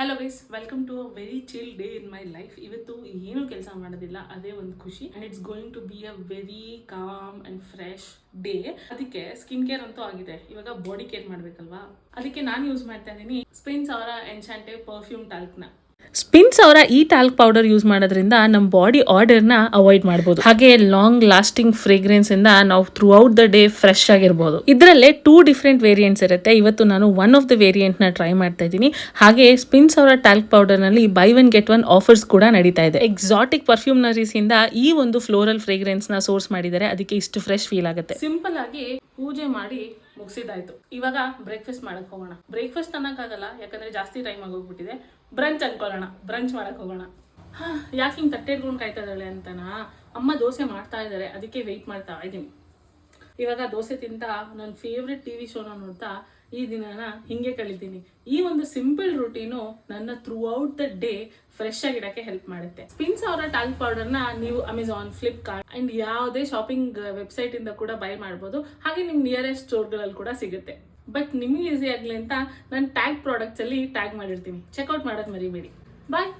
Hello guys, welcome to a very chill day in my life. ಇವತ್ತು ಏನು ಕೆಲಸ ಮಾಡೋದಿಲ್ಲ, ಅದೇ ಒಂದು ಖುಷಿ. And it's going to be a very calm and fresh day. ಅದಕ್ಕೆ ಸ್ಕಿನ್ ಕೇರ್ ಅಂತೂ ಆಗಿದೆ, ಇವಾಗ ಬಾಡಿ ಕೇರ್ ಮಾಡ್ಬೇಕಲ್ವಾ. ಅದಕ್ಕೆ ನಾನು ಯೂಸ್ ಮಾಡ್ತಾ ಇದ್ದೀನಿ ಸ್ಪಿನ್ಸ್ ಅವರ ಎನ್ಶಾಂಟೆ ಪರ್ಫ್ಯೂಮ್ ಟಾಲ್ಕ್ನ. ಸ್ಪಿನ್ಸ್ ಅವರ ಈ ಟಾಲ್ಕ್ ಪೌಡರ್ ಯೂಸ್ ಮಾಡೋದ್ರಿಂದ ನಮ್ಮ ಬಾಡಿ ಆರ್ಡರ್ನ ಅವಾಯ್ಡ್ ಮಾಡಬಹುದು. ಹಾಗೆ ಲಾಂಗ್ ಲಾಸ್ಟಿಂಗ್ ಫ್ರೇಗ್ರೆನ್ಸ್ ಇಂದ ನಾವು through out the day fresh ಆಗಿರ್ಬೋದು. ಇದರಲ್ಲೇ 2 ಡಿಫ್ರೆಂಟ್ ವೇರಿಯಂಟ್ಸ್ ಇರುತ್ತೆ. ಇವತ್ತು ನಾನು ಒನ್ ಆಫ್ ದ ವೇರಿಯಂಟ್ ನ ಟ್ರೈ ಮಾಡ್ತಾ ಇದ್ದೀನಿ. ಹಾಗೆ ಸ್ಪಿನ್ಸ್ ಅವರ ಟಾಲ್ಕ್ ಪೌಡರ್ ನಲ್ಲಿ by one get one offers ಕೂಡ ನಡೀತಾ ಇದೆ. ಎಕ್ಸಾಟಿಕ್ ಪರ್ಫ್ಯೂಮ್ನರೀಸ್ ಇಂದ ಈ ಒಂದು ಫ್ಲೋರಲ್ ಫ್ರೇಗ್ರೆನ್ಸ್ ನ ಸೋರ್ಸ್ ಮಾಡಿದ್ದಾರೆ, ಅದಕ್ಕೆ ಇಷ್ಟು ಫ್ರೆಶ್ ಫೀಲ್ ಆಗುತ್ತೆ. ಸಿಂಪಲ್ ಆಗಿ ಪೂಜೆ ಮಾಡಿ ಮುಗಿಸಿದಾಯ್ತು. ಇವಾಗ ಬ್ರೇಕ್ಫಾಸ್ಟ್ ಮಾಡಕ್ ಹೋಗೋಣ. ಬ್ರೇಕ್ಫಾಸ್ಟ್ ಅನ್ನಕ್ಕಾಗಲ್ಲ, ಯಾಕಂದ್ರೆ ಜಾಸ್ತಿ ಟೈಮ್ ಆಗೋಗ್ಬಿಟ್ಟಿದೆ. ಬ್ರಂಚ್ ಅನ್ಕೊಳ್ಳೋಣ, ಬ್ರಂಚ್ ಮಾಡಕ್ ಹೋಗೋಣ. ಯಾಕೆ ಹಿಂಗೆ ತಟ್ಟೆ ಇಟ್ಕೊಂಡು ಕಾಯ್ತಾ ಇದ್ದಾಳೆ ಅಂತನಾ? ಅಮ್ಮ ದೋಸೆ ಮಾಡ್ತಾ ಇದ್ದಾರೆ, ಅದಕ್ಕೆ ವೆಯ್ಟ್ ಮಾಡ್ತಾ ಇದ್ದೀನಿ. ಇವಾಗ ದೋಸೆ ತಿಂತ ನನ್ನ ಫೇವ್ರೆಟ್ ಟಿವಿ ಶೋನ ನೋಡ್ತಾ ಈ ದಿನನ ಹಿಂಗೆ ಕಳಿತೀನಿ. ಈ ಒಂದು ಸಿಂಪಲ್ ರೂಟೀನು ನನ್ನ throughout the day fresh ಆಗಿಡಕ್ಕೆ ಹೆಲ್ಪ್ ಮಾಡುತ್ತೆ. ಸ್ಪಿನ್ಸ್ ಅವರ ಟಾಲ್ಕ್ ಪೌಡರ್ನ ನೀವು ಅಮೆಝಾನ್, ಫ್ಲಿಪ್ಕಾರ್ಟ್ ಅಂಡ್ ಯಾವುದೇ ಶಾಪಿಂಗ್ ವೆಬ್ಸೈಟ್ ಇಂದ ಕೂಡ ಬೈ ಮಾಡ್ಬೋದು. ಹಾಗೆ ನಿಮ್ ನಿಯರೆಸ್ಟ್ ಸ್ಟೋರ್ಗಳಲ್ಲಿ ಕೂಡ ಸಿಗುತ್ತೆ. ಬಟ್ ನಿಮ್ಗೆ ಈಸಿ ಆಗಲಿ ಅಂತ ನಾನು ಟ್ಯಾಗ್ ಪ್ರಾಡಕ್ಟ್ಸ್ ಅಲ್ಲಿ ಟ್ಯಾಗ್ ಮಾಡಿರ್ತೀನಿ. ಚೆಕ್ಔಟ್ ಮಾಡೋದು ಮರಿಬೇಡಿ. ಬಾಯ್.